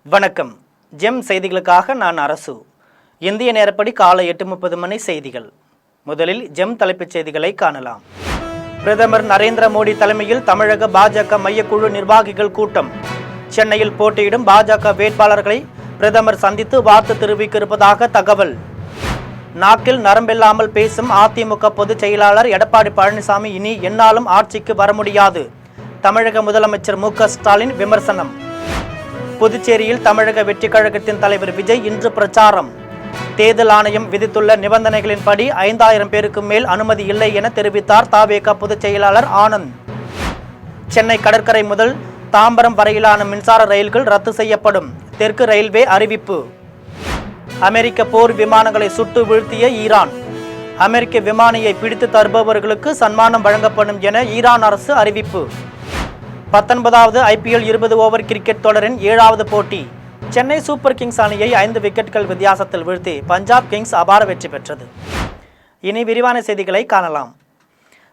வணக்கம். ஜெம் செய்திகளுக்காக நான் அரசு. இந்திய நேரப்படி காலை 8:30 மணி செய்திகள். முதலில் ஜெம் தலைப்புச் செய்திகளை காணலாம். பிரதமர் நரேந்திர மோடி தலைமையில் தமிழக பாஜக மையக்குழு நிர்வாகிகள் கூட்டம். சென்னையில் போட்டியிடும் பாஜக வேட்பாளர்களை பிரதமர் சந்தித்து வாழ்த்து தெரிவிக்க இருப்பதாக தகவல். நாக்கில் நரம்பில்லாமல் பேசும் அதிமுக பொதுச் செயலாளர் எடப்பாடி பழனிசாமி இனி எந்நாளும் ஆட்சிக்கு வர முடியாது. தமிழக முதலமைச்சர் மு.க. ஸ்டாலின் விமர்சனம். புதுச்சேரியில் தமிழக வெற்றிக் கழகத்தின் தலைவர் விஜய் இன்று பிரச்சாரம். தேர்தல் ஆணையம் விதித்துள்ள நிபந்தனைகளின்படி 5000 பேருக்கு மேல் அனுமதி இல்லை என தெரிவித்தார் தவேக பொதுச் செயலாளர் ஆனந்த். சென்னை கடற்கரை முதல் தாம்பரம் வரையிலான மின்சார ரயில்கள் ரத்து செய்யப்படும். தெற்கு ரயில்வே அறிவிப்பு. அமெரிக்க போர் விமானங்களை சுட்டு வீழ்த்திய ஈரான். அமெரிக்க விமானியை பிடித்து தருபவர்களுக்கு சன்மானம் வழங்கப்படும் என ஈரான் அரசு அறிவிப்பு. 19வது IPL 20 ஓவர் கிரிக்கெட் தொடரின் 7வது போட்டி. சென்னை சூப்பர் கிங்ஸ் அணியை 5 விக்கெட்டுகள் வித்தியாசத்தில் வீழ்த்தி பஞ்சாப் கிங்ஸ் அபார வெற்றி பெற்றது. இனி விரிவான செய்திகளை காணலாம்.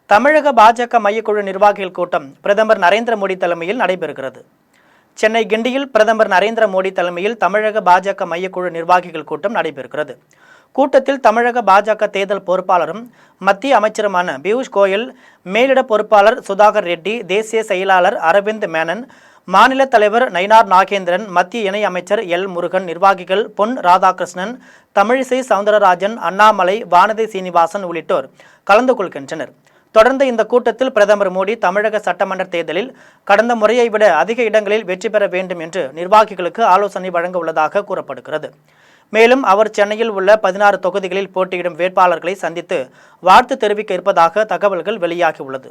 தமிழக பாஜக மையக்குழு நிர்வாகிகள் கூட்டம் பிரதமர் நரேந்திர மோடி தலைமையில் நடைபெறுகிறது. சென்னை கிண்டியில் பிரதமர் நரேந்திர மோடி தலைமையில் தமிழக பாஜக மையக்குழு நிர்வாகிகள் கூட்டம் நடைபெறுகிறது. கூட்டத்தில் தமிழக பாஜக தேர்தல் பொறுப்பாளரும் மத்திய அமைச்சருமான பியூஷ் கோயல், மேலிட பொறுப்பாளர் சுதாகர் ரெட்டி, தேசிய செயலாளர் அரவிந்த் மேனன், மாநில தலைவர் நயினார் நாகேந்திரன், மத்திய இணை அமைச்சர் எல் முருகன், நிர்வாகிகள் பொன் ராதாகிருஷ்ணன், தமிழிசை சவுந்தரராஜன், அண்ணாமலை, வானதி சீனிவாசன் உள்ளிட்டோர் கலந்து கொள்கின்றனர். தொடர்ந்து இந்த கூட்டத்தில் பிரதமர் மோடி தமிழக சட்டமன்ற தேர்தலில் கடந்த முறையை விட அதிக இடங்களில் வெற்றி பெற வேண்டும் என்று நிர்வாகிகளுக்கு ஆலோசனை வழங்க உள்ளதாக கூறப்படுகிறது. மேலும் அவர் சென்னையில் உள்ள 16 தொகுதிகளில் போட்டியிடும் வேட்பாளர்களை சந்தித்து வாழ்த்து தெரிவிக்க இருப்பதாக தகவல்கள் வெளியாகியுள்ளது.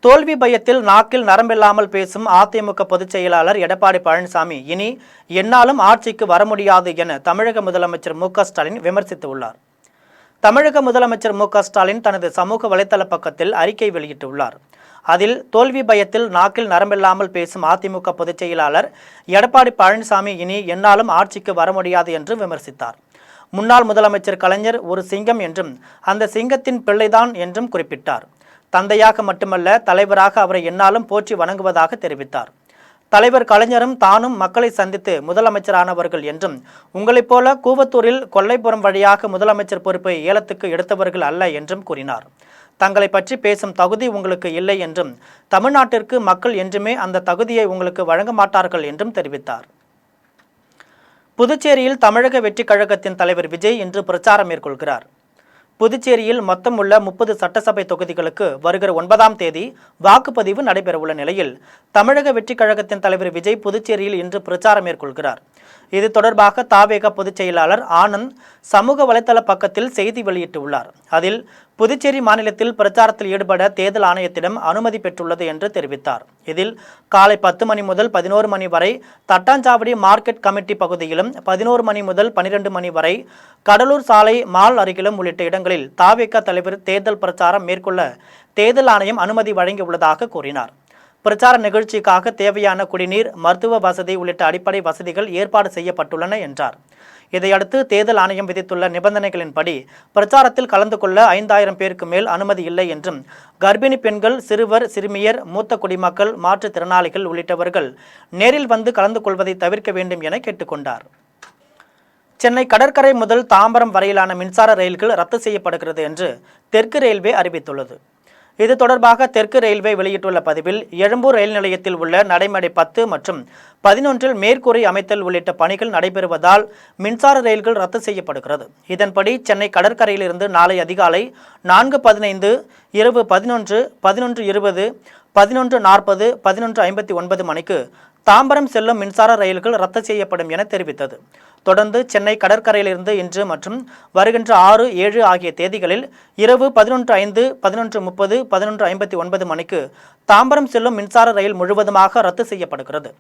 தோல்வி பயத்தில் நாக்கில் நரம்பில்லாமல் பேசும் அதிமுக பொதுச் செயலாளர் எடப்பாடி பழனிசாமி இனி எந்நாளும் ஆட்சிக்கு வர முடியாது என தமிழக முதலமைச்சர் மு.க. ஸ்டாலின் விமர்சித்துள்ளார். தமிழக முதலமைச்சர் மு.க. ஸ்டாலின் தனது சமூக வலைதள பக்கத்தில் அறிக்கை வெளியிட்டுள்ளார். அதில் தோல்வி பயத்தில் நாக்கில் நரம்பில்லாமல் பேசும் அதிமுக பொதுச் செயலாளர் எடப்பாடி பழனிசாமி இனி எந்நாளும் ஆட்சிக்கு வர முடியாது என்று விமர்சித்தார். முன்னாள் முதலமைச்சர் கலைஞர் ஒரு சிங்கம் என்றும் அந்த சிங்கத்தின் பிள்ளைதான் என்றும் குறிப்பிட்டார். தந்தையாக மட்டுமல்ல, தலைவராக அவரை எந்நாளும் போற்றி வணங்குவதாக தெரிவித்தார். தலைவர் கலைஞரும் தானும் மக்களை சந்தித்து முதலமைச்சரானவர்கள் என்றும், உங்களைப் போல கூவத்தூரில் கொல்லைப்புறம் வழியாக முதலமைச்சர் பொறுப்பை ஏலத்துக்கு எடுத்தவர்கள் அல்ல என்றும் கூறினார். தங்களை பற்றி பேசும் தகுதி உங்களுக்கு இல்லை என்றும், தமிழ்நாட்டிற்கு மக்கள் என்றுமே அந்த தகுதியை உங்களுக்கு வழங்க மாட்டார்கள் என்றும் தெரிவித்தார். புதுச்சேரியில் தமிழக வெற்றிக் கழகத்தின் தலைவர் விஜய் இன்று பிரச்சாரம் மேற்கொள்கிறார். புதுச்சேரியில் மொத்தம் உள்ள 30 சட்டசபை தொகுதிகளுக்கு வருகிற 9ஆம் தேதி வாக்குப்பதிவு நடைபெறவுள்ள நிலையில் தமிழக வெற்றிக் கழகத்தின் தலைவர் விஜய் புதுச்சேரியில் இன்று பிரச்சாரம் மேற்கொள்கிறார். இது தொடர்பாக தவேக பொதுச் செயலாளர் ஆனந்த் சமூக வலைதள பக்கத்தில் செய்தி வெளியிட்டுள்ளார். அதில் புதுச்சேரி மாநிலத்தில் பிரச்சாரத்தில் ஈடுபட தேர்தல் ஆணையத்திடம் அனுமதி பெற்றுள்ளது என்று தெரிவித்தார். இதில் காலை 10 மணி முதல் 11 மணி வரை தட்டாஞ்சாவடி மார்க்கெட் கமிட்டி பகுதியிலும், 11 மணி முதல் 12 மணி வரை கடலூர் சாலை மால் அருகிலும் உள்ளிட்ட இடங்களில் தவேக தலைவர் தேர்தல் பிரச்சாரம் மேற்கொள்ள தேர்தல் ஆணையம் அனுமதி வழங்கியுள்ளதாக கூறினார். பிரச்சார நிகழ்ச்சிக்காக தேவையான குடிநீர், மருத்துவ வசதி உள்ளிட்ட அடிப்படை வசதிகள் ஏற்பாடு செய்யப்பட்டுள்ளன என்றார். இதையடுத்து தேர்தல் ஆணையம் விதித்துள்ள நிபந்தனைகளின்படி பிரச்சாரத்தில் கலந்து கொள்ள 5000 பேருக்கு மேல் அனுமதி இல்லை என்றும், கர்ப்பிணி பெண்கள், சிறுவர், சிறுமியர், மூத்த குடிமக்கள், மாற்றுத்திறனாளிகள் உள்ளிட்டவர்கள் நேரில் வந்து கலந்து கொள்வதை தவிர்க்க வேண்டும் என கேட்டுக்கொண்டார். சென்னை கடற்கரை முதல் தாம்பரம் வரையிலான மின்சார ரயில்கள் ரத்து செய்யப்படுகிறது என்று தெற்கு ரயில்வே அறிவித்துள்ளது. இது தொடர்பாக தெற்கு ரயில்வே வெளியிட்டுள்ள பதிவில், எழும்பூர் ரயில் நிலையத்தில் உள்ள நடைமேடை 10 மற்றும் 11இல் மேற்கூரை அமைத்தல் உள்ளிட்ட பணிகள் நடைபெறுவதால் மின்சார ரயில்கள் ரத்து செய்யப்படுகிறது. இதன்படி சென்னை கடற்கரையிலிருந்து நாளை அதிகாலை 4:15, இரவு 11, 11:20, 11:40, 11:59 மணிக்கு தாம்பரம் செல்லும் மின்சார ரயில்கள் ரத்து செய்யப்படும் என தெரிவித்தது. தொடர்ந்து சென்னை கடற்கரையிலிருந்து இன்று மற்றும் வருகின்ற 6, 7 ஆகிய தேதிகளில் இரவு 11:05, 11:30, 11:59 மணிக்கு தாம்பரம் செல்லும் மின்சார ரயில் முழுவதுமாக ரத்து செய்யப்படுகிறது.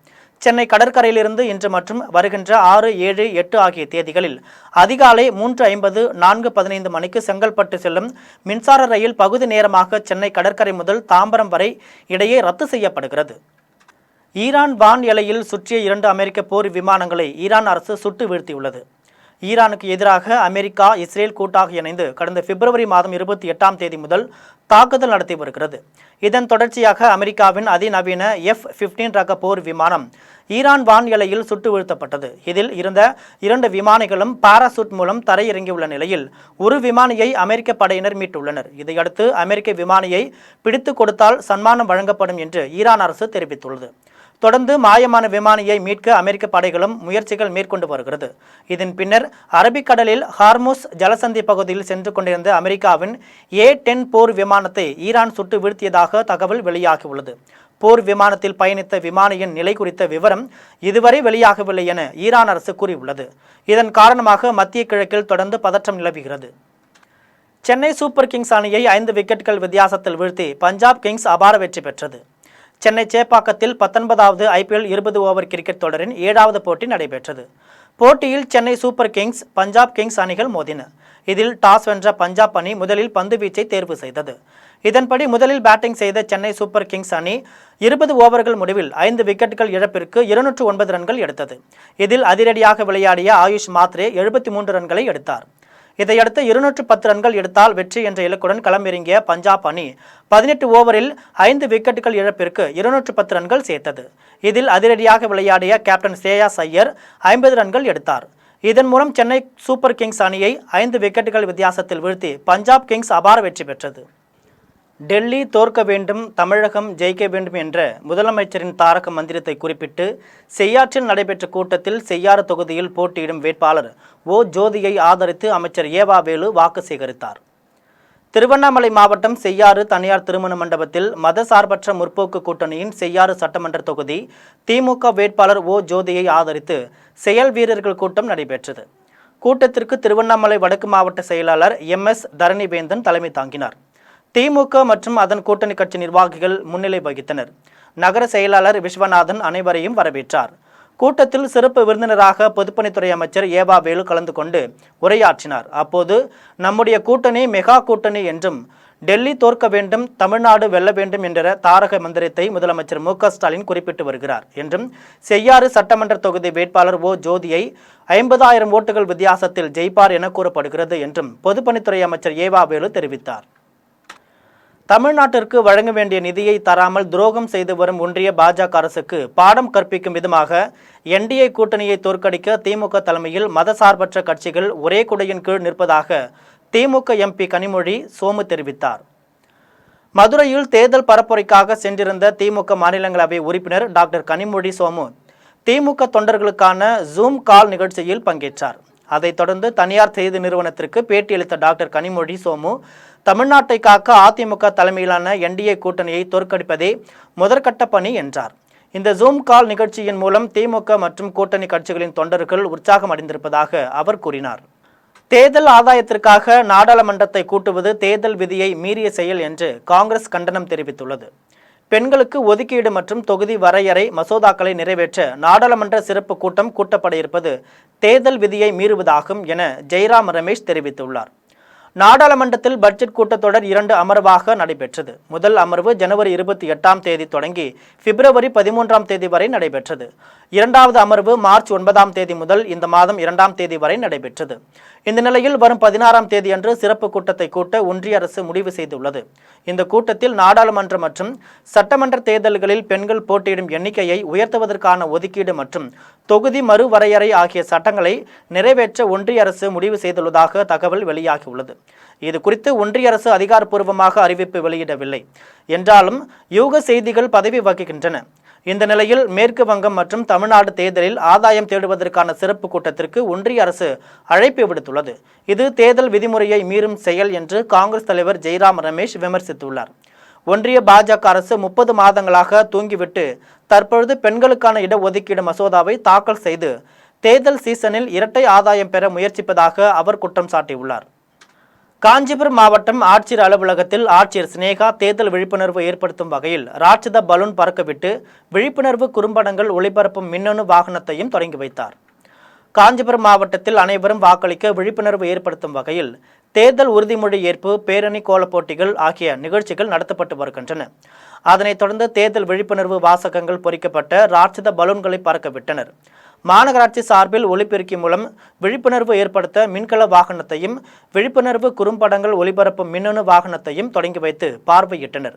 சென்னை கடற்கரையிலிருந்து இன்று மற்றும் வருகின்ற 6, 7, 8 ஆகிய தேதிகளில் அதிகாலை 3:50, 4:15 மணிக்கு செங்கல்பட்டு செல்லும் மின்சார ரயில் பகுதி நேரமாக சென்னை கடற்கரை முதல் தாம்பரம் வரை இடையே ரத்து செய்யப்படுகிறது. ஈரான் வான் எல்லையில் சுற்றிய 2 அமெரிக்க போர் விமானங்களை ஈரான் அரசு சுட்டு வீழ்த்தியுள்ளது. ஈரானுக்கு எதிராக அமெரிக்கா, இஸ்ரேல் கூட்டாக இணைந்து கடந்த பிப்ரவரி மாதம் 28ஆம் தேதி முதல் தாக்குதல் நடத்தி வருகிறது. இதன் தொடர்ச்சியாக அமெரிக்காவின் அதிநவீன F-15 ரக போர் விமானம் ஈரான் வான் எல்லையில் சுட்டு வீழ்த்தப்பட்டது. இதில் இருந்த 2 விமானிகளும் பாராசூட் மூலம் தரையிறங்கியுள்ள நிலையில் ஒரு விமானியை அமெரிக்க படையினர் மீட்டுள்ளனர். இதையடுத்து அமெரிக்க விமானியை பிடித்துக் கொடுத்தால் சன்மானம் வழங்கப்படும் என்று ஈரான் அரசு தெரிவித்துள்ளது. தொடர்ந்து மாயமான விமானியை மீட்க அமெரிக்க படைகளும் முயற்சிகள் மேற்கொண்டு வருகிறது. இதன் பின்னர் அரபிக்கடலில் ஹார்முஸ் ஜலசந்தி பகுதியில் சென்று கொண்டிருந்த அமெரிக்காவின் A-10 போர் விமானத்தை ஈரான் சுட்டு வீழ்த்தியதாக தகவல் வெளியாகியுள்ளது. போர் விமானத்தில் பயணித்த விமானியின் நிலை குறித்த விவரம் இதுவரை வெளியாகவில்லை என ஈரான் அரசு கூறியுள்ளது. இதன் காரணமாக மத்திய கிழக்கில் தொடர்ந்து பதற்றம் நிலவுகிறது. சென்னை சூப்பர் கிங்ஸ் அணியை 5 விக்கெட்டுகள் வித்தியாசத்தில் வீழ்த்தி பஞ்சாப் கிங்ஸ் அபார வெற்றி பெற்றது. சென்னை சேப்பாக்கத்தில் 19வது IPL 20 ஓவர் கிரிக்கெட் தொடரின் 7வது போட்டி நடைபெற்றது. போட்டியில் Chennai super Kings, Punjab Kings அணிகள் மோதின. இதில் டாஸ் வென்ற பஞ்சாப் அணி முதலில் பந்து வீச்சை தேர்வு செய்தது. இதன்படி முதலில் பேட்டிங் செய்த சென்னை சூப்பர் கிங்ஸ் அணி 20 ஓவர்கள் முடிவில் 5 விக்கெட்டுகள் இழப்பிற்கு 209 ரன்கள் எடுத்தது. இதில் அதிரடியாக விளையாடிய ஆயுஷ் மாத்ரே 73 ரன்களை எடுத்தார். இதையடுத்து 210 ரன்கள் எடுத்தால் வெற்றி என்ற இலக்குடன் களமிறங்கிய பஞ்சாப் அணி 18 ஓவரில் 5 விக்கெட்டுகள் இழப்பிற்கு 210 ரன்கள் சேர்த்தது. இதில் அதிரடியாக விளையாடிய கேப்டன் ஸ்ரேயாஸ் ஐயர் 50 ரன்கள் எடுத்தார். இதன் மூலம் சென்னை சூப்பர் கிங்ஸ் அணியை 5 விக்கெட்டுகள் வித்தியாசத்தில் வீழ்த்தி பஞ்சாப் கிங்ஸ் அபார வெற்றி பெற்றது. டெல்லி தோற்க வேண்டும், தமிழகம் ஜெயிக்க வேண்டும் என்ற முதலமைச்சரின் தாரக மந்திரத்தை குறிப்பிட்டு செய்யாற்றில் நடைபெற்ற கூட்டத்தில் செய்யாறு தொகுதியில் போட்டியிடும் வேட்பாளர் ஓ ஜோதியை ஆதரித்து அமைச்சர் ஏவா வேலு வாக்கு சேகரித்தார். திருவண்ணாமலை மாவட்டம் செய்யாறு தனியார் திருமண மண்டபத்தில் மதசார்பற்ற முற்போக்கு கூட்டணியின் செய்யாறு சட்டமன்ற தொகுதி திமுக வேட்பாளர் ஓ ஜோதியை ஆதரித்து செயல் வீரர்கள் கூட்டம் நடைபெற்றது. கூட்டத்திற்கு திருவண்ணாமலை வடக்கு மாவட்ட செயலாளர் MS தரணிவேந்தன் தலைமை தாங்கினார். திமுக மற்றும் அதன் கூட்டணி கட்சி நிர்வாகிகள் முன்னிலை வகித்தனர். நகர செயலாளர் விஸ்வநாதன் அனைவரையும் வரவேற்றார். கூட்டத்தில் சிறப்பு விருந்தினராக பொதுப்பணித்துறை அமைச்சர் ஏவா வேலு கலந்து கொண்டு உரையாற்றினார். அப்போது நம்முடைய கூட்டணி மெகா கூட்டணி என்றும் டெல்லி தோற்க வேண்டும், தமிழ்நாடு வெல்ல வேண்டும் என்ற தாரக மந்திரத்தை முதலமைச்சர் மு.க. ஸ்டாலின் குறிப்பிட்டு வருகிறார் என்றும் செய்யாறு சட்டமன்ற தொகுதி வேட்பாளர் ஓ ஜோதியை 50,000 ஓட்டுகள் வித்தியாசத்தில் ஜெயிப்பார் என கூறப்படுகிறது என்றும் பொதுப்பணித்துறை அமைச்சர் ஏவா வேலு தெரிவித்தார். தமிழ்நாட்டிற்கு வழங்க வேண்டிய நிதியை தராமல் துரோகம் செய்து வரும் ஒன்றிய பாஜக அரசுக்கு பாடம் கற்பிக்கும் விதமாக NDA கூட்டணியை தோற்கடிக்க திமுக தலைமையில் மதசார்பற்ற கட்சிகள் ஒரே குடையின் கீழ் நிற்பதாக திமுக MP கனிமொழி சோமு தெரிவித்தார். மதுரையில் தேர்தல் பரப்புரைக்காக சென்றிருந்த திமுக மாநிலங்களவை உறுப்பினர் டாக்டர் கனிமொழி சோமு திமுக தொண்டர்களுக்கான ஜூம் கால் நிகழ்ச்சியில் பங்கேற்றார். அதைத் தொடர்ந்து தனியார் செய்தி நிறுவனத்திற்கு பேட்டியளித்த டாக்டர் கனிமொழி சோமு தமிழ்நாட்டை காக்க அதிமுக தலைமையிலான NDA கூட்டணியை தோற்கடிப்பதே முதற்கட்ட பணி என்றார். இந்த ஜூம் கால் நிகழ்ச்சியின் மூலம் திமுக மற்றும் கூட்டணி கட்சிகளின் தொண்டர்கள் உற்சாகம் அடைந்திருப்பதாக அவர் கூறினார். தேர்தல் ஆதாயத்திற்காக நாடாளுமன்றத்தை கூட்டுவது தேர்தல் விதியை மீறிய செயல் என்று காங்கிரஸ் கண்டனம் தெரிவித்துள்ளது. பெண்களுக்கு ஒதுக்கீடு மற்றும் தொகுதி வரையறை மசோதாக்களை நிறைவேற்ற நாடாளுமன்ற சிறப்பு கூட்டம் கூட்டப்பட இருப்பது தேர்தல் விதியை மீறுவதாகும் என ஜெய்ராம் ரமேஷ் தெரிவித்துள்ளார். நாடாளுமன்றத்தில் பட்ஜெட் கூட்டத்தொடர் 2 அமர்வாக நடைபெற்றது. முதல் அமர்வு ஜனவரி 28ஆம் தேதி தொடங்கி பிப்ரவரி 13ஆம் தேதி வரை நடைபெற்றது. இரண்டாவது அமர்வு மார்ச் 9ஆம் தேதி முதல் இந்த மாதம் 2ஆம் தேதி வரை நடைபெற்றது. இந்த நிலையில் வரும் 16ஆம் தேதி அன்று சிறப்பு கூட்டத்தை கூட்ட ஒன்றிய அரசு முடிவு செய்துள்ளது. இந்த கூட்டத்தில் நாடாளுமன்ற மற்றும் சட்டமன்ற தேர்தல்களில் பெண்கள் போட்டியிடும் எண்ணிக்கையை உயர்த்துவதற்கான ஒதுக்கீடு மற்றும் தொகுதி மறுவரையறை ஆகிய சட்டங்களை நிறைவேற்ற ஒன்றிய அரசு முடிவு செய்துள்ளதாக தகவல் வெளியாகியுள்ளது. இது குறித்து ஒன்றிய அரசு அதிகாரப்பூர்வமாக அறிவிப்பு வெளியிடவில்லை என்றாலும் யூக செய்திகள் பதவி வகிக்கின்றன. இந்த நிலையில் மேற்கு வங்கம் மற்றும் தமிழ்நாடு தேர்தலில் ஆதாயம் தேடுவதற்கான சிறப்பு கூட்டத்திற்கு ஒன்றிய அரசு அழைப்பு விடுத்துள்ளது. இது தேர்தல் விதிமுறையை மீறும் செயல் என்று காங்கிரஸ் தலைவர் ஜெய்ராம் ரமேஷ் விமர்சித்துள்ளார். ஒன்றிய பாஜக அரசு 30 மாதங்களாக தூங்கிவிட்டு தற்பொழுது பெண்களுக்கான இடஒதுக்கீடு மசோதாவை தாக்கல் செய்து தேர்தல் சீசனில் இரட்டை ஆதாயம் பெற முயற்சிப்பதாக அவர் குற்றம் சாட்டியுள்ளார். காஞ்சிபுரம் மாவட்டம் ஆட்சியர் அலுவலகத்தில் ஆட்சியர் சினேகா தேர்தல் விழிப்புணர்வு ஏற்படுத்தும் வகையில் ராட்சத பலூன் பறக்கவிட்டு விழிப்புணர்வு குறும்படங்கள் ஒளிபரப்பும் மின்னணு வாகனத்தையும் தொடங்கி வைத்தார். காஞ்சிபுரம் மாவட்டத்தில் அனைவரும் வாக்களிக்க விழிப்புணர்வு ஏற்படுத்தும் வகையில் தேர்தல் உறுதிமொழி ஏற்பு, பேரணி, கோலப் போட்டிகள் ஆகிய நிகழ்ச்சிகள் நடத்தப்பட்டு வருகின்றன. அதனைத் தொடர்ந்து தேர்தல் விழிப்புணர்வு வாசகங்கள் பொறிக்கப்பட்ட ராட்சத பலூன்களை பறக்கவிட்டனர். மாநகராட்சி சார்பில் ஒலிபெருக்கி மூலம் விழிப்புணர்வு ஏற்படுத்த மின்கல வாகனத்தையும் விழிப்புணர்வு குறும்படங்கள் ஒளிபரப்பும் மின்னணு வாகனத்தையும் தொடங்கி வைத்து பார்வையிட்டனர்.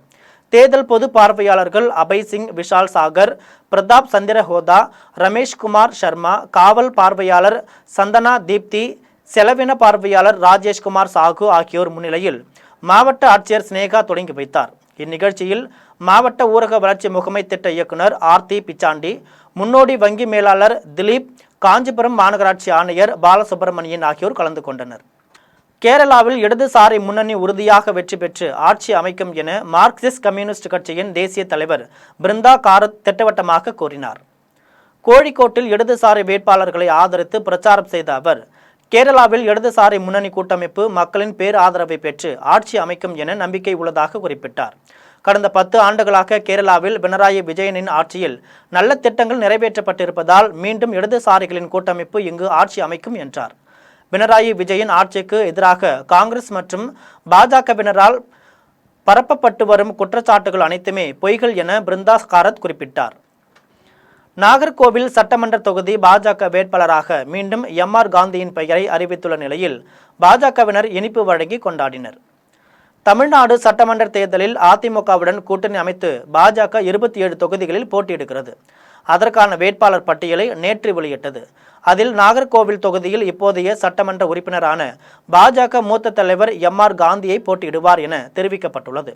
தேர்தல் பொது பார்வையாளர்கள் அபய் சிங், விஷால் சாகர், பிரதாப் சந்திரஹோதா, ரமேஷ்குமார் சர்மா, காவல் பார்வையாளர் சந்தனா தீப்தி, செலவின பார்வையாளர் ராஜேஷ்குமார் சாகு ஆகியோர் முன்னிலையில் மாவட்ட ஆட்சியர் ஸ்னேகா தொடங்கி வைத்தார். இந்நிகழ்ச்சியில் மாவட்ட ஊரக வளர்ச்சி முகமை திட்ட இயக்குனர் ஆர்த்தி பிச்சாண்டி, முன்னோடி வங்கி மேலாளர் திலீப், காஞ்சிபுரம் மாநகராட்சி ஆணையர் பாலசுப்ரமணியன் ஆகியோர் கலந்து கொண்டனர். கேரளாவில் இடதுசாரி முன்னணி உறுதியாக வெற்றி பெற்று ஆட்சி அமைக்கும் என மார்க்சிஸ்ட் கம்யூனிஸ்ட் கட்சியின் தேசிய தலைவர் பிருந்தா காரத் திட்டவட்டமாக கூறினார். கோழிக்கோட்டில் இடதுசாரி வேட்பாளர்களை ஆதரித்து பிரச்சாரம் செய்த அவர், கேரளாவில் இடதுசாரி முன்னணி கூட்டமைப்பு மக்களின் பேராதரவை பெற்று ஆட்சி அமைக்கும் என நம்பிக்கை உள்ளதாக குறிப்பிட்டார். கடந்த 10 ஆண்டுகளாக கேரளாவில் பினராயி விஜயனின் ஆட்சியில் நல்ல திட்டங்கள் நிறைவேற்றப்பட்டிருப்பதால் மீண்டும் இடதுசாரிகளின் கூட்டமைப்பு இங்கு ஆட்சி அமைக்கும் என்றார். பினராயி விஜயன் ஆட்சிக்கு எதிராக காங்கிரஸ் மற்றும் பாஜகவினரால் பரப்பப்பட்டு வரும் குற்றச்சாட்டுகள் அனைத்துமே பொய்கள் என பிருந்தா காரத் குறிப்பிட்டார். நாகர்கோவில் சட்டமன்ற தொகுதி பாஜக வேட்பாளராக மீண்டும் எம்.ஆர். காந்தியின் பெயரை அறிவித்துள்ள நிலையில் பாஜகவினர் இனிப்பு வழங்கி கொண்டாடினர். தமிழ்நாடு சட்டமன்ற தேர்தலில் அதிமுகவுடன் கூட்டணி அமைத்து பாஜக 27 தொகுதிகளில் போட்டியிடுகிறது. அதற்கான வேட்பாளர் பட்டியலை நேற்று வெளியிட்டது. அதில் நாகர்கோவில் தொகுதியில் இப்போதைய சட்டமன்ற உறுப்பினரான பாஜக மூத்த தலைவர் எம்.ஆர். காந்தியை போட்டியிடுவார் என தெரிவிக்கப்பட்டுள்ளது.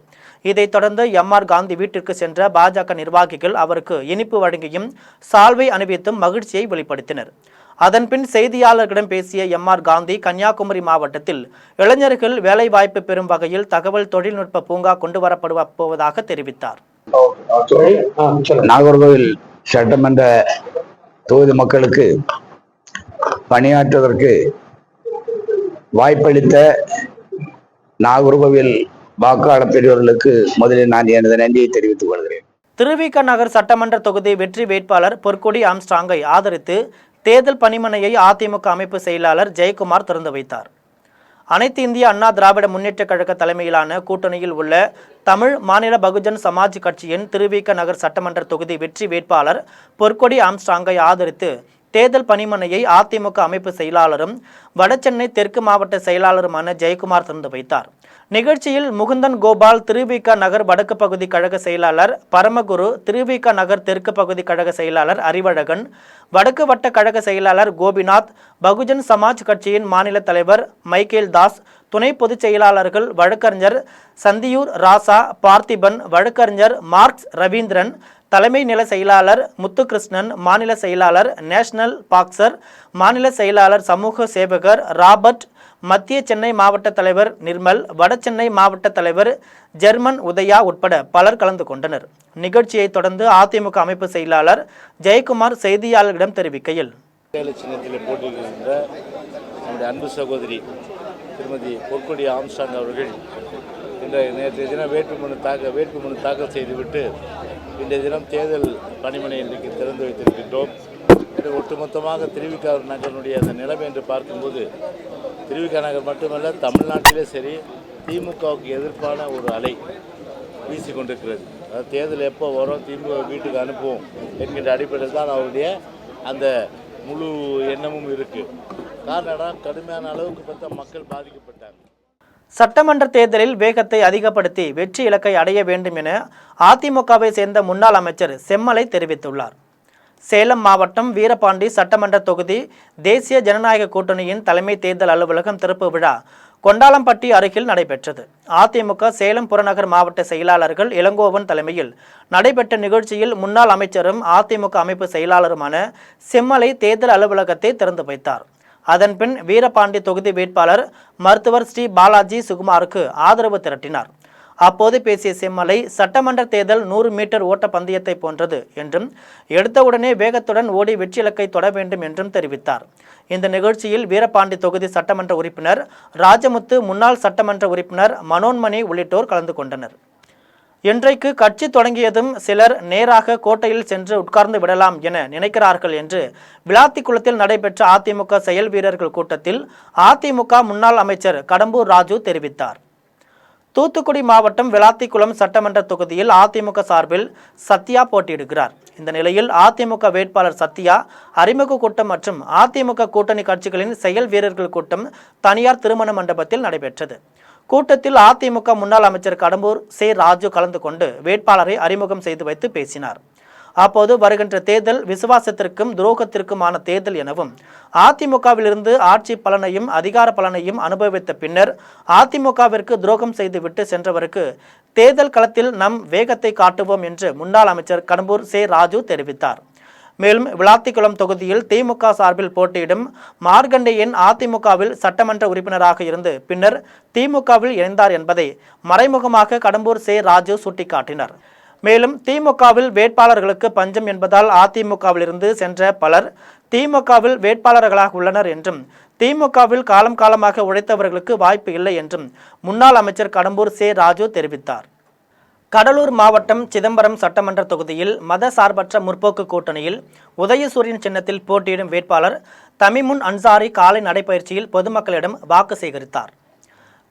இதைத் தொடர்ந்து எம்.ஆர். காந்தி வீட்டிற்கு சென்ற பாஜக நிர்வாகிகள் அவருக்கு இனிப்பு வழங்கியும் சால்வை அணிவித்தும் மகிழ்ச்சியை வெளிப்படுத்தினர். அதன்பின் செய்தியாளர்களிடம் பேசிய எம்.ஆர். காந்தி, கன்னியாகுமரி மாவட்டத்தில் இளைஞர்கள் வேலைவாய்ப்பு பெறும் வகையில் தகவல் தொழில்நுட்ப பூங்கா கொண்டு வரப்பட போவதாக தெரிவித்தார். நாகர்கோவில் சட்டமன்ற தொகுதி மக்களுக்கு பணியாற்றுவதற்கு வாய்ப்பளித்த நாகர்கோவில் வாக்காளர் பெரியவர்களுக்கு முதலில் நான் எனது நன்றியை தெரிவித்துக் கொள்கிறேன். திருவிக நகர் சட்டமன்ற தொகுதி வெற்றி வேட்பாளர் பொற்கொடி ஆம்ஸ்ட்ராங்கை ஆதரித்து தேர்தல் பணிமனையை அதிமுக அமைப்பு செயலாளர் ஜெயக்குமார் திறந்து வைத்தார். அனைத்து இந்திய அண்ணா திராவிட முன்னேற்ற கழக தலைமையிலான கூட்டணியில் உள்ள தமிழ் மாநில பகுஜன் சமாஜ் கட்சியின் திருவிக நகர் சட்டமன்ற தொகுதி வெற்றி வேட்பாளர் பொற்கொடி ஆம்ஸ்ட்ராங்கை ஆதரித்து தேர்தல் பணிமனையை அதிமுக அமைப்பு செயலாளரும் வடசென்னை தெற்கு மாவட்ட செயலாளருமான ஜெயக்குமார் திறந்து வைத்தார். நிகழ்ச்சியில் முகுந்தன் கோபால், திருவிக நகர் வடக்கு பகுதி கழக செயலாளர் பரமகுரு, திருவிக நகர் தெற்கு பகுதி கழக செயலாளர் அறிவழகன், வடக்கு வட்ட கழக செயலாளர் கோபிநாத், பகுஜன் சமாஜ் கட்சியின் மாநில தலைவர் மைக்கேல் தாஸ், துணை பொதுச் செயலாளர்கள் வழக்கறிஞர் சந்தியூர் ராசா, பார்த்திபன், வழக்கறிஞர் மார்க்ஸ் ரவீந்திரன், தலைமை நில செயலாளர் முத்துகிருஷ்ணன், மாநில செயலாளர் நேஷனல் பாக்சர், மாநில செயலாளர் சமூக சேவகர் ராபர்ட், மத்திய சென்னை மாவட்ட தலைவர் நிர்மல், வடசென்னை மாவட்ட தலைவர் ஜெர்மன் உதயா உட்பட பலர் கலந்து கொண்டனர். நிகழ்ச்சியை தொடர்ந்து அதிமுக அமைப்பு செயலாளர் ஜெயக்குமார் செய்தியாளர்களிடம் தெரிவிக்கையில், சின்னத்தில் போட்டியிடுகின்ற நம்முடைய அன்பு சகோதரி திருமதி பொற்கொடி ஆம்ஸ்ட்ராங் அவர்கள் நேற்றைய தினம் வேட்புமனு தாக்கல் செய்துவிட்டு இன்றைய தினம் தேர்தல் பணிமனை இன்றைக்கு திறந்து வைத்திருக்கின்றோம். ஒட்டுமொத்தமாக திருவிக நகரனுடைய அந்த நிலைமை என்று பார்க்கும்போது திருவிக நகர் மட்டுமல்ல, தமிழ்நாட்டிலே சரி திமுகவுக்கு எதிர்ப்பான ஒரு அலை வீசிக்கொண்டிருக்கிறது. அதாவது தேர்தல் எப்போ வரும், திமுக வீட்டுக்கு அனுப்புவோம் என்கின்ற அடிப்படையில் தான் அவருடைய அந்த முழு எண்ணமும் இருக்குது. காரணம், கடுமையான அளவுக்கு பார்த்தா மக்கள் பாதிக்கப்பட்டாங்க. சட்டமன்ற தேர்தலில் வேகத்தை அதிகப்படுத்தி வெற்றி இலக்கை அடைய வேண்டும் என அதிமுகவை சேர்ந்த முன்னாள் அமைச்சர் செம்மலை தெரிவித்துள்ளார். சேலம் மாவட்டம் வீரபாண்டி சட்டமன்ற தொகுதி தேசிய ஜனநாயக கூட்டணியின் தலைமை தேர்தல் அலுவலகம் திறப்பு விழா கொண்டாலம்பட்டி அருகில் நடைபெற்றது. அதிமுக சேலம் புறநகர் மாவட்ட செயலாளர்கள் இளங்கோவன் தலைமையில் நடைபெற்ற நிகழ்ச்சியில் முன்னாள் அமைச்சரும் அதிமுக அமைப்பு செயலாளருமான செம்மலை தேர்தல் அலுவலகத்தை திறந்து வைத்தார். அதன்பின் வீரபாண்டி தொகுதி வேட்பாளர் மருத்துவர் ஸ்ரீ பாலாஜி சுகுமாருக்கு ஆதரவு திரட்டினார். அப்போது பேசிய செம்மலை, சட்டமன்ற தேர்தல் 100 மீட்டர் ஓட்ட பந்தயத்தை போன்றது என்றும் எடுத்தவுடனே வேகத்துடன் ஓடி வெற்றி இலக்கை தொட வேண்டும் என்றும் தெரிவித்தார். இந்த நிகழ்ச்சியில் வீரபாண்டி தொகுதி சட்டமன்ற உறுப்பினர் ராஜமுத்து, முன்னாள் சட்டமன்ற உறுப்பினர் மனோன்மணி உள்ளிட்டோர் கலந்து கொண்டனர். இன்றைக்கு கட்சி தொடங்கியதும் சிலர் நேராக கோட்டையில் சென்று உட்கார்ந்து விடலாம் என நினைக்கிறார்கள் என்று விளாத்திக்குளத்தில் நடைபெற்ற அதிமுக செயல் வீரர்கள் கூட்டத்தில் அதிமுக முன்னாள் அமைச்சர் கடம்பூர் ராஜு தெரிவித்தார். தூத்துக்குடி மாவட்டம் விளாத்திக்குளம் சட்டமன்ற தொகுதியில் அதிமுக சார்பில் சத்யா போட்டியிடுகிறார். இந்த நிலையில் அதிமுக வேட்பாளர் சத்யா அறிமுக கூட்டம் மற்றும் அதிமுக கூட்டணி கட்சிகளின் செயல் வீரர்கள் கூட்டம் தனியார் திருமண மண்டபத்தில் நடைபெற்றது. கூட்டத்தில் அதிமுக முன்னாள் அமைச்சர் கடம்பூர் சே ராஜு கலந்து கொண்டு வேட்பாளரை அறிமுகம் செய்து வைத்து பேசினார். அப்போது வருகின்ற தேர்தல் விசுவாசத்திற்கும் துரோகத்திற்குமான தேர்தல் எனவும் அதிமுகவிலிருந்து ஆட்சி பலனையும் அதிகார பலனையும் அனுபவித்த பின்னர் அதிமுகவிற்கு துரோகம் செய்துவிட்டு சென்றவருக்கு தேர்தல் களத்தில் நம் வேகத்தை காட்டுவோம் என்று முன்னாள் அமைச்சர் கடம்பூர் சே ராஜு தெரிவித்தார். மேலும் விளாத்திக்குளம் தொகுதியில் திமுக சார்பில் போட்டியிடும் மார்கண்டேயன் அதிமுகவில் சட்டமன்ற உறுப்பினராக இருந்து பின்னர் திமுகவில் இணைந்தார் என்பதை மறைமுகமாக கடம்பூர் சே ராஜு சுட்டிக்காட்டினார். மேலும் திமுகவில் வேட்பாளர்களுக்கு பஞ்சம் என்பதால் அதிமுகவிலிருந்து சென்ற பலர் திமுகவில் வேட்பாளர்களாக உள்ளனர் என்றும் திமுகவில் காலம் காலமாக உழைத்தவர்களுக்கு வாய்ப்பு இல்லை என்றும் முன்னாள் அமைச்சர் கடம்பூர் சே ராஜு தெரிவித்தார். கடலூர் மாவட்டம் சிதம்பரம் சட்டமன்ற தொகுதியில் மத சார்பற்ற முற்போக்கு கூட்டணியில் உதயசூரியன் சின்னத்தில் போட்டியிடும் வேட்பாளர் தமிமுன் அன்சாரி காலை நடைபயிற்சியில் பொதுமக்களிடம் வாக்கு சேகரித்தார்.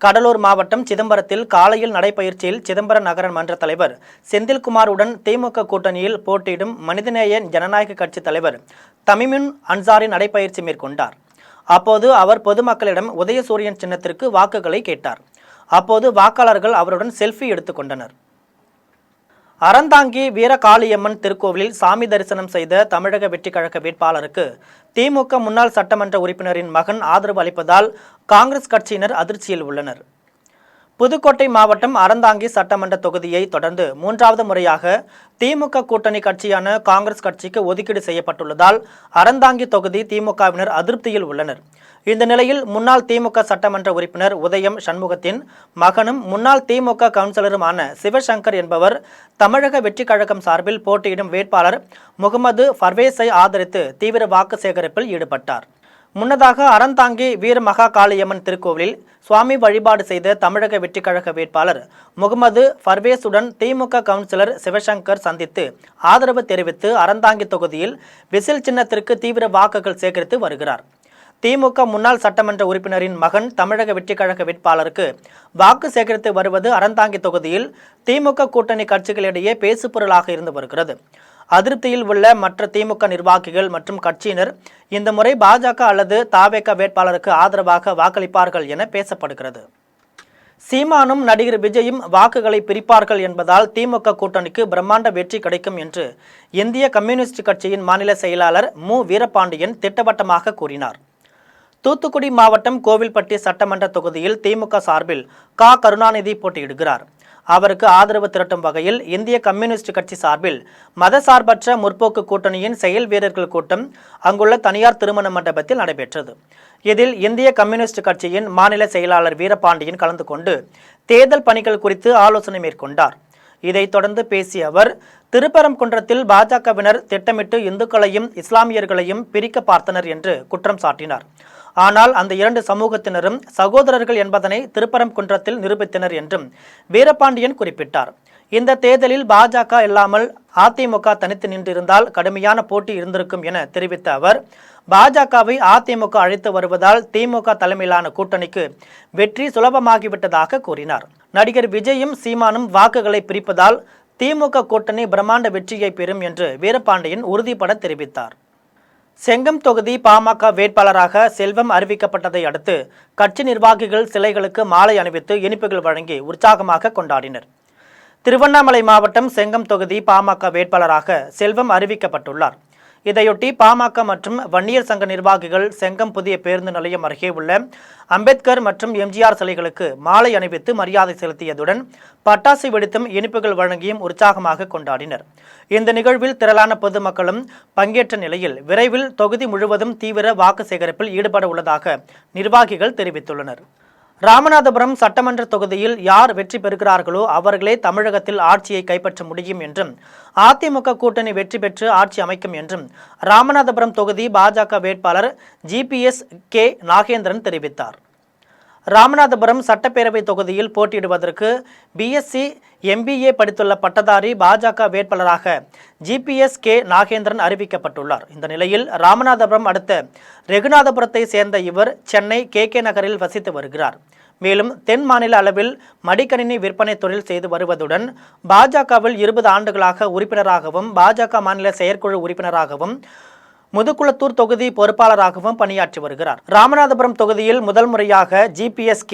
கடலூர் மாவட்டம் சிதம்பரத்தில் காலையில் நடைபயிற்சியில் சிதம்பரம் நகர மன்ற தலைவர் செந்தில்குமாருடன் திமுக கூட்டணியில் போட்டியிடும் மனிதநேய ஜனநாயக கட்சி தலைவர் தமிமுன் அன்சாரி நடைபயிற்சி மேற்கொண்டார். அப்போது அவர் பொதுமக்களிடம் உதயசூரியன் சின்னத்திற்கு வாக்குகளை கேட்டார். அப்போது வாக்காளர்கள் அவருடன் செல்ஃபி எடுத்துக்கொண்டனர். அறந்தாங்கி வீரகாளியம்மன் திருக்கோவிலில் சாமி தரிசனம் செய்த தமிழக வெற்றிக் கழக வேட்பாளருக்கு திமுக முன்னாள் சட்டமன்ற உறுப்பினரின் மகன் ஆதரவு அளிப்பதால் காங்கிரஸ் கட்சியினர் அதிர்ச்சியில் உள்ளனர். புதுக்கோட்டை மாவட்டம் அறந்தாங்கி சட்டமன்ற தொகுதியை தொடர்ந்து 3வது முறையாக திமுக கூட்டணி கட்சியான காங்கிரஸ் கட்சிக்கு ஒதுக்கீடு செய்யப்பட்டுள்ளதால் அறந்தாங்கி தொகுதி திமுகவினர் அதிருப்தியில் உள்ளனர். இந்த நிலையில் முன்னாள் திமுக சட்டமன்ற உறுப்பினர் உதயம் சண்முகத்தின் மகனும் முன்னாள் திமுக கவுன்சிலருமான சிவசங்கர் என்பவர் தமிழக வெற்றிக் கழகம் சார்பில் போட்டியிடும் வேட்பாளர் முகமது பர்வேஸை ஆதரித்து தீவிர வாக்கு சேகரிப்பில் ஈடுபட்டார். முன்னதாக அறந்தாங்கி வீரமகா காளியம்மன் திருக்கோவிலில் சுவாமி வழிபாடு செய்த தமிழக வெற்றிக் கழக வேட்பாளர் முகமது பர்வேஸுடன் திமுக கவுன்சிலர் சிவசங்கர் சந்தித்து ஆதரவு தெரிவித்து அறந்தாங்கி தொகுதியில் விசில் சின்னத்திற்கு தீவிர வாக்குகள் சேகரித்து வருகிறார். திமுக முன்னாள் சட்டமன்ற உறுப்பினரின் மகன் தமிழக வெற்றிக் கழக வேட்பாளருக்கு வாக்கு சேகரித்து வருவது அறந்தாங்கி தொகுதியில் திமுக கூட்டணி கட்சிகளிடையே பேசுபொருளாக இருந்து வருகிறது. அதிருப்தியில் உள்ள மற்ற திமுக நிர்வாகிகள் மற்றும் கட்சியினர் இந்த முறை பாஜக அல்லது தாவேக வேட்பாளருக்கு ஆதரவாக வாக்களிப்பார்கள் என பேசப்படுகிறது. சீமானும் நடிகர் விஜயும் வாக்குகளை பிரிப்பார்கள் என்பதால் திமுக கூட்டணிக்கு பிரம்மாண்ட வெற்றி கிடைக்கும் என்று இந்திய கம்யூனிஸ்ட் கட்சியின் மாநில செயலாளர் மு வீரபாண்டியன் திட்டவட்டமாக கூறினார். தூத்துக்குடி மாவட்டம் கோவில்பட்டி சட்டமன்ற தொகுதியில் திமுக சார்பில் கருணாநிதி போட்டியிடுகிறார். அவருக்கு ஆதரவு திரட்டும் வகையில் இந்திய கம்யூனிஸ்ட் கட்சி சார்பில் மதசார்பற்ற முற்போக்கு கூட்டணியின் செயல் வீரர்கள் கூட்டம் அங்குள்ள தனியார் திருமண மண்டபத்தில் நடைபெற்றது. இதில் இந்திய கம்யூனிஸ்ட் கட்சியின் மாநில செயலாளர் வீரபாண்டியன் கலந்து கொண்டு தேர்தல் பணிகள் குறித்து ஆலோசனை மேற்கொண்டார். இதைத் தொடர்ந்து பேசிய அவர், திருப்பரங்குன்றத்தில் பாஜகவினர் திட்டமிட்டு இந்துக்களையும் இஸ்லாமியர்களையும் பிரிக்க பார்த்தனர் என்று குற்றம் சாட்டினார். ஆனால் அந்த 2 சமூகத்தினரும் சகோதரர்கள் என்பதனை திருப்பரங்குன்றத்தில் நிரூபித்தனர் என்றும் வீரபாண்டியன் குறிப்பிட்டார். இந்த தேர்தலில் பாஜக இல்லாமல் அதிமுக தனித்து நின்றிருந்தால் கடுமையான போட்டி இருந்திருக்கும் என தெரிவித்த அவர், பாஜகவை அதிமுக அழைத்து வருவதால் திமுக தலைமையிலான கூட்டணிக்கு வெற்றி சுலபமாகிவிட்டதாக கூறினார். நடிகர் விஜயும் சீமானும் வாக்குகளை பிரிப்பதால் திமுக கூட்டணி பிரம்மாண்ட வெற்றியை பெறும் என்று வீரபாண்டியன் உறுதிபட தெரிவித்தார். செங்கம் தொகுதி பாமக வேட்பாளராக செல்வம் அறிவிக்கப்பட்டதை அடுத்து கட்சி நிர்வாகிகள் சிலைகளுக்கு மாலை அணிவித்து இனிப்புகள் வழங்கி உற்சாகமாக கொண்டாடினர். திருவண்ணாமலை மாவட்டம் செங்கம் தொகுதி பாமக வேட்பாளராக செல்வம் அறிவிக்கப்பட்டுள்ளார். இதையொட்டி பாமக மற்றும் வன்னியர் சங்க நிர்வாகிகள் செங்கம் புதிய பேருந்து நிலையம் அருகே உள்ள அம்பேத்கர் மற்றும் எம்ஜிஆர் சிலைகளுக்கு மாலை அணிவித்து மரியாதை செலுத்தியதுடன் பட்டாசு வெடித்தும் இனிப்புகள் வழங்கியும் உற்சாகமாக கொண்டாடினர். இந்த நிகழ்வில் திரளான பொதுமக்களும் பங்கேற்ற நிலையில் விரைவில் தொகுதி முழுவதும் தீவிர வாக்கு சேகரிப்பில் ஈடுபட உள்ளதாக நிர்வாகிகள் தெரிவித்துள்ளனர். ராமநாதபுரம் சட்டமன்ற தொகுதியில் யார் வெற்றி பெறுகிறார்களோ அவர்களே தமிழகத்தில் ஆட்சியை கைப்பற்ற முடியும் என்றும் அதிமுக கூட்டணி வெற்றி பெற்று ஆட்சி அமைக்கும் என்றும் ராமநாதபுரம் தொகுதி பாஜக வேட்பாளர் GPS கே நாகேந்திரன் தெரிவித்தார். ராமநாதபுரம் சட்டப்பேரவை தொகுதியில் போட்டியிடுவதற்கு BSc MBA படித்துள்ள பட்டதாரி பாஜக வேட்பாளராக GPS கே நாகேந்திரன் அறிவிக்கப்பட்டுள்ளார். இந்த நிலையில் ராமநாதபுரம் அடுத்த ரெகுநாதபுரத்தை சேர்ந்த இவர் சென்னை KK நகரில் வசித்து வருகிறார். மேலும் தென் மாநில அளவில் மடிக்கணினி விற்பனை தொழில் செய்து வருவதுடன் பாஜகவில் 20 ஆண்டுகளாக உறுப்பினராகவும் பாஜக மாநில செயற்குழு உறுப்பினராகவும் முதுகுளத்தூர் தொகுதி பொறுப்பாளராகவும் பணியாற்றி வருகிறார். ராமநாதபுரம் தொகுதியில் முதல் முறையாக ஜிபிஎஸ்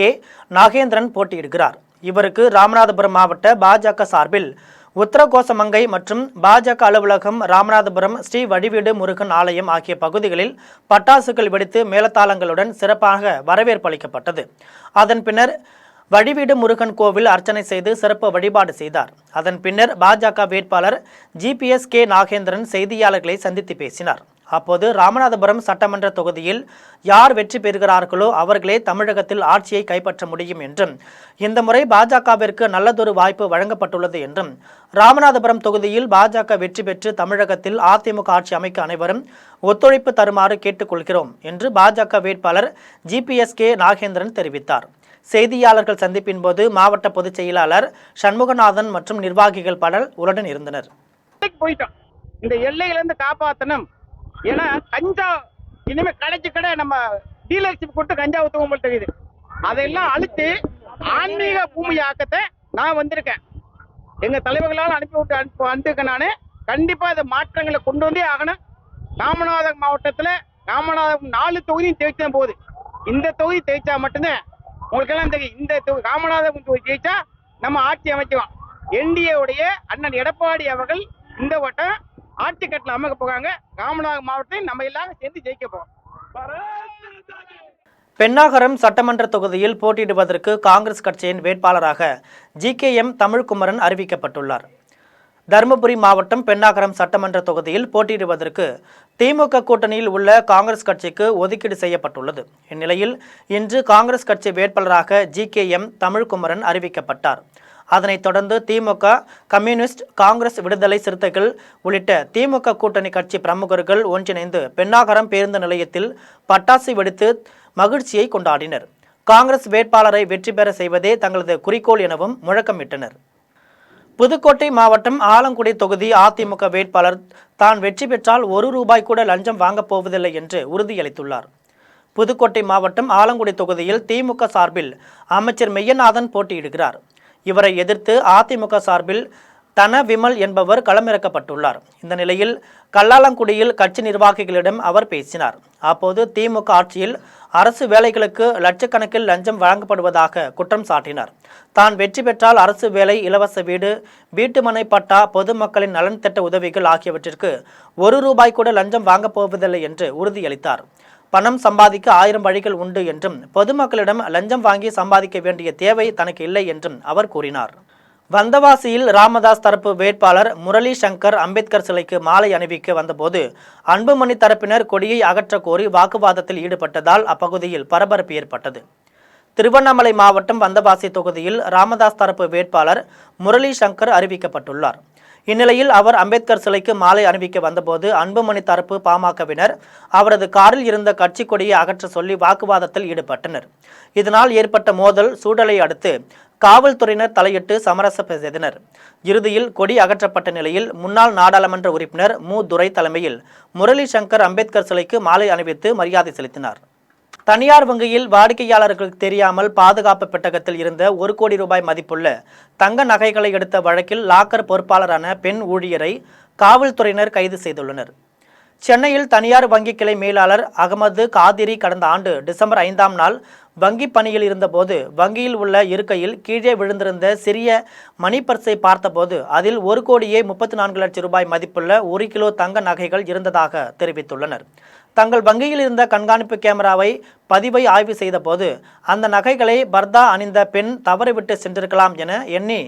நாகேந்திரன் போட்டியிடுகிறார். இவருக்கு ராமநாதபுரம் மாவட்ட பாஜக சார்பில் உத்தரகோசமங்கை மற்றும் பாஜக அலுவலகம், ராமநாதபுரம் ஸ்ரீ வடிவீடு முருகன் ஆலயம் ஆகிய பகுதிகளில் பட்டாசுகள் வெடித்து மேலதாளங்களுடன் சிறப்பாக வரவேற்பு அளிக்கப்பட்டது. அதன் பின்னர் வடிவீடு முருகன் கோவில் அர்ச்சனை செய்து சிறப்பு வழிபாடு செய்தார். அதன் பின்னர் பாஜக வேட்பாளர் ஜிபிஎஸ் நாகேந்திரன் செய்தியாளர்களை சந்தித்து பேசினார். அப்போது ராமநாதபுரம் சட்டமன்ற தொகுதியில் யார் வெற்றி பெறுகிறார்களோ அவர்களே தமிழகத்தில் ஆட்சியை கைப்பற்ற முடியும் என்றும், இந்த முறை பாஜகவிற்கு நல்லதொரு வாய்ப்பு வழங்கப்பட்டுள்ளது என்றும், ராமநாதபுரம் தொகுதியில் பாஜக வெற்றி பெற்று தமிழகத்தில் அதிமுக ஆட்சி அமைக்க அனைவரும் ஒத்துழைப்பு தருமாறு கேட்டுக்கொள்கிறோம் என்று பாஜக வேட்பாளர் ஜிபிஎஸ் நாகேந்திரன் தெரிவித்தார். செய்தியாளர்கள் சந்திப்பின் போது மாவட்ட பொதுச் செயலாளர் சண்முகநாதன் மற்றும் நிர்வாகிகள் பலர் உடன் இருந்தனர். இந்த எல்லையிலிருந்து காப்பாற்றணும். ஏன்னா கஞ்சா இனிமே கடைக்கு கடை நம்ம டீலர்ஷிப் கொடுத்து கஞ்சா ஊற்றுவோம் போல் தெரியுது. அதையெல்லாம் அழித்து ஆன்மீக பூமி ஆக்கத்தை நான் வந்திருக்கேன். எங்க தலைவர்களால் அனுப்பியிருக்கேன். நான் கண்டிப்பா இந்த மாற்றங்களை கொண்டு வந்தே ஆகணும். ராமநாதபுரம் மாவட்டத்தில் ராமநாதபுரம் 4 தொகுதியும் தேய்ச்சா போகுது. இந்த தொகுதி தேய்ச்சா மட்டும்தான் உங்களுக்கு எல்லாம் தெரியும். இந்த ராமநாதபுரம் தொகுதி தேய்ச்சா நம்ம ஆட்சி அமைக்கலாம். என்டிஏ உடைய அண்ணன் எடப்பாடி அவர்கள் இந்த வட்டம் ஆட்சி கட்டில் அமைக்க போறாங்க. ராமநாதபுரம் மாவட்டத்தை நம்ம எல்லாரும் சேர்ந்து ஜெயிக்க போறோம். பென்னாகரம் சட்டமன்ற தொகுதியில் போட்டியிடுவதற்கு காங்கிரஸ் கட்சியின் வேட்பாளராக ஜிகேஎம் தமிழ்குமரன் அறிவிக்கப்பட்டுள்ளார். தருமபுரி மாவட்டம் பென்னாகரம் சட்டமன்ற தொகுதியில் போட்டியிடுவதற்கு திமுக கூட்டணியில் உள்ள காங்கிரஸ் கட்சிக்கு ஒதுக்கீடு செய்யப்பட்டுள்ளது. இந்நிலையில் இன்று காங்கிரஸ் கட்சி வேட்பாளராக ஜிகேஎம் தமிழ்குமரன் அறிவிக்கப்பட்டார். அதனைத் தொடர்ந்து திமுக, கம்யூனிஸ்ட், காங்கிரஸ், விடுதலை சிறுத்தைகள் உள்ளிட்ட திமுக கூட்டணி கட்சி பிரமுகர்கள் ஒன்றிணைந்து பென்னாகரம் பேருந்து நிலையத்தில் பட்டாசு வெடித்து மகிழ்ச்சியை கொண்டாடினர். காங்கிரஸ் வேட்பாளரை வெற்றி பெற செய்வதே தங்களது குறிக்கோள் எனவும் முழக்கமிட்டனர். புதுக்கோட்டை மாவட்டம் ஆலங்குடி தொகுதி அதிமுக வேட்பாளர் தான் வெற்றி பெற்றால் ₹1 கூட லஞ்சம் வாங்கப் போவதில்லை என்று உறுதியளித்துள்ளார். புதுக்கோட்டை மாவட்டம் ஆலங்குடி தொகுதியில் திமுக சார்பில் அமைச்சர் மெய்யநாதன் போட்டியிடுகிறார். இவரை எதிர்த்து அதிமுக சார்பில் தன விமல் என்பவர் களமிறக்கப்பட்டுள்ளார். இந்த நிலையில் கல்லாலங்குடியில் கட்சி நிர்வாகிகளிடம் அவர் பேசினார். அப்போது திமுக ஆட்சியில் அரசு வேலைகளுக்கு லட்சக்கணக்கில் லஞ்சம் வழங்கப்படுவதாக குற்றம் சாட்டினார். தான் வெற்றி பெற்றால் அரசு வேலை, இலவச வீடு, வீட்டுமனை பட்டா, பொதுமக்களின் நலன் திட்ட உதவிகள் ஆகியவற்றிற்கு ₹1 கூட லஞ்சம் வாங்கப் போவதில்லை என்று உறுதியளித்தார். பணம் சம்பாதிக்க 1000 வழிகள் உண்டு என்றும் பொதுமக்களிடம் லஞ்சம் வாங்கி சம்பாதிக்க வேண்டிய தேவை தனக்கு இல்லை என்றும் அவர் கூறினார். வந்தவாசியில் ராமதாஸ் தரப்பு வேட்பாளர் முரளி சங்கர் அம்பேத்கர் சிலைக்கு மாலை அணிவிக்க வந்தபோது அன்புமணி தரப்பினர் கொடியை அகற்ற கோரி வாக்குவாதத்தில் ஈடுபட்டதால் அப்பகுதியில் பரபரப்பு ஏற்பட்டது. திருவண்ணாமலை மாவட்டம் வந்தவாசி தொகுதியில் ராமதாஸ் தரப்பு வேட்பாளர் முரளி சங்கர் அறிவிக்கப்பட்டுள்ளார். இந்நிலையில் அவர் அம்பேத்கர் சிலைக்கு மாலை அணிவிக்க வந்தபோது அன்புமணி தரப்பு பாமகவினர் அவரது காரில் இருந்த கட்சி கொடியை அகற்ற சொல்லி வாக்குவாதத்தில் ஈடுபட்டனர். இதனால் ஏற்பட்ட மோதல் சூழலை அடுத்து காவல்துறையினர் தலையிட்டு சமரசம் செய்தனர். இறுதியில் கொடி அகற்றப்பட்ட நிலையில் முன்னாள் நாடாளுமன்ற உறுப்பினர் மு. துரை தலைமையில் முரளி சங்கர் அம்பேத்கர் சிலைக்கு மாலை அணிவித்து மரியாதை செலுத்தினார். தனியார் வங்கியில் வாடிக்கையாளர்களுக்கு தெரியாமல் பாதுகாப்பு பெட்டகத்தில் இருந்த ₹1 கோடி மதிப்புள்ள தங்க நகைகளை எடுத்த வழக்கில் லாக்கர் பொறுப்பாளரான பெண் ஊழியரை காவல்துறையினர் கைது செய்துள்ளனர். சென்னையில் தனியார் வங்கி கிளை மேலாளர் அகமது காதிரி கடந்த ஆண்டு டிசம்பர் 5ஆம் நாள் வங்கி பணியில் இருந்தபோது வங்கியில் உள்ள இருக்கையில் கீழே விழுந்திருந்த சிறிய மணி பர்ஸை பார்த்தபோது அதில் ₹1,34,00,000 மதிப்புள்ள 1 கிலோ தங்க நகைகள் இருந்ததாக தெரிவித்துள்ளனர். தங்கள் வங்கியில் இருந்த கண்காணிப்பு கேமராவை பதிவை ஆய்வு செய்த போது அந்த நகைகளை பர்தா அணிந்த பெண் தவறிவிட்டு சென்றிருக்கலாம் என எண்ணி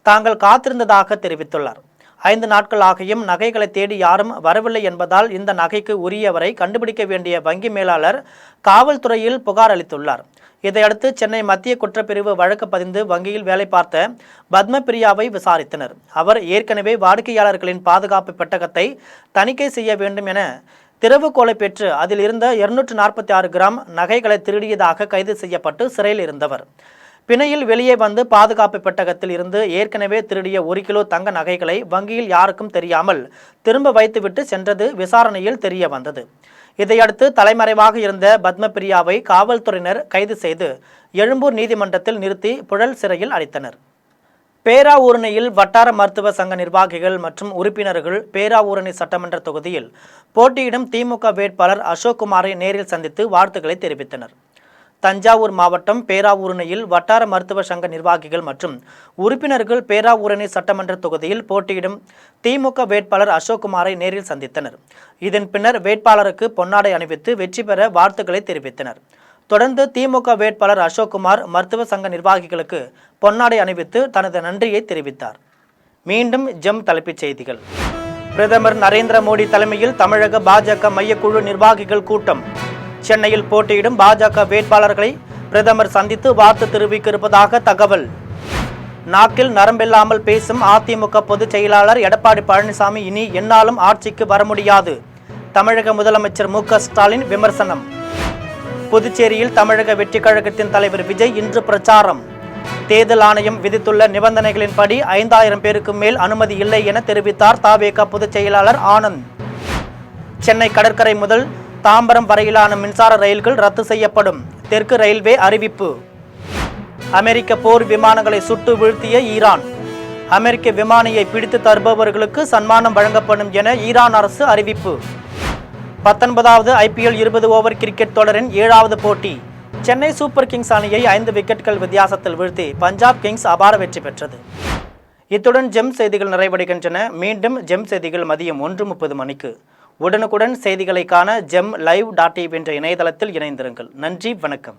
தாங்கள் காத்திருந்ததாக தெரிவித்துள்ளார். 5 நாட்கள் ஆகியும் நகைகளை தேடி யாரும் வரவில்லை என்பதால் இந்த நகைக்கு உரியவரை கண்டுபிடிக்க வேண்டிய வங்கி மேலாளர் காவல்துறையில் புகார் அளித்துள்ளார். இதையடுத்து சென்னை மத்திய குற்றப்பிரிவு வழக்கு பதிந்து வங்கியில் வேலை பார்த்த பத்மபிரியாவை விசாரித்தனர். அவர் ஏற்கனவே வாடிக்கையாளர்களின் பாதுகாப்பு பெட்டகத்தை தணிக்கை செய்ய வேண்டும் என திறவுகோலை பெற்று அதில் இருந்த 246 கிராம் நகைகளை திருடியதாக கைது செய்யப்பட்டு சிறையில் இருந்தவர். பிணையில் வெளியே வந்து பாதுகாப்பு பெட்டகத்தில் இருந்து ஏற்கனவே திருடிய 1 கிலோ தங்க நகைகளை வங்கியில் யாருக்கும் தெரியாமல் திரும்ப வைத்துவிட்டு சென்றது விசாரணையில் தெரிய வந்தது. இதையடுத்து தலைமறைவாக இருந்த பத்மபிரியாவை காவல்துறையினர் கைது செய்து எழும்பூர் நீதிமன்றத்தில் நிறுத்தி புழல் சிறையில் அடைத்தனர். பேராவூரணியில் வட்டார மருத்துவ சங்க நிர்வாகிகள் மற்றும் உறுப்பினர்கள் பேராவூரணி சட்டமன்ற தொகுதியில் போட்டியிடும் திமுக வேட்பாளர் அசோக்குமாரை நேரில் சந்தித்து வாழ்த்துக்களை தெரிவித்தனர். தஞ்சாவூர் மாவட்டம் பேராவூரணியில் வட்டார மருத்துவ சங்க நிர்வாகிகள் மற்றும் உறுப்பினர்கள் பேராவூரணி சட்டமன்ற தொகுதியில் போட்டியிடும் திமுக வேட்பாளர் அசோக்குமாரை நேரில் சந்தித்தனர். இதன் பின்னர் வேட்பாளருக்கு பொன்னாடை அணிவித்து வெற்றி பெற வாழ்த்துக்களை தெரிவித்தனர். தொடர்ந்து திமுக வேட்பாளர் அசோக்குமார் மருத்துவ சங்க நிர்வாகிகளுக்கு பொன்னாடை அணிவித்து தனது நன்றியை தெரிவித்தார். மீண்டும் ஜெம் தலைப்புச் செய்திகள். பிரதமர் நரேந்திர மோடி தலைமையில் தமிழக பாஜக மையக்குழு நிர்வாகிகள் கூட்டம். சென்னையில் போட்டியிடும் பாஜக வேட்பாளர்களை பிரதமர் சந்தித்து வாழ்த்து தெரிவிக்க இருப்பதாக தகவல். நாக்கில் நரம்பில்லாமல் பேசும் அதிமுக பொதுச் செயலாளர் எடப்பாடி பழனிசாமி இனி எந்நாளும் ஆட்சிக்கு வர முடியாது. தமிழக முதலமைச்சர் மு.க.ஸ்டாலின் விமர்சனம். புதுச்சேரியில் தமிழக வெற்றிக் கழகத்தின் தலைவர் விஜய் இன்று பிரச்சாரம். தேர்தல் ஆணையம் விதித்துள்ள நிபந்தனைகளின்படி 5000 பேருக்கு மேல் அனுமதி இல்லை என தெரிவித்தார் தவேக பொதுச் செயலாளர் ஆனந்த். சென்னை கடற்கரை முதல் தாம்பரம் வரையிலான மின்சார ரயில்கள் ரத்து செய்யப்படும். தெற்கு ரயில்வே அறிவிப்பு. அமெரிக்க போர் விமானங்களை சுட்டு வீழ்த்திய ஈரான். அமெரிக்க விமானியை பிடித்து தருபவர்களுக்கு சன்மானம் வழங்கப்படும் என ஈரான் அரசு அறிவிப்பு. 19வது IPL 20 ஓவர் கிரிக்கெட் தொடரின் 7வது போட்டி. சென்னை சூப்பர் கிங்ஸ் அணியை 5 விக்கெட்டுகள் வித்தியாசத்தில் வீழ்த்தி பஞ்சாப் கிங்ஸ் அபார வெற்றி பெற்றது. இத்துடன் ஜெம் செய்திகள் நிறைவடைகின்றன. மீண்டும் ஜெம் செய்திகள் மதியம் 1:30 மணிக்கு. உடனுக்குடன் செய்திகளை காண GemLive.tv என்ற இணையதளத்தில் இணைந்திருங்கள். நன்றி, வணக்கம்.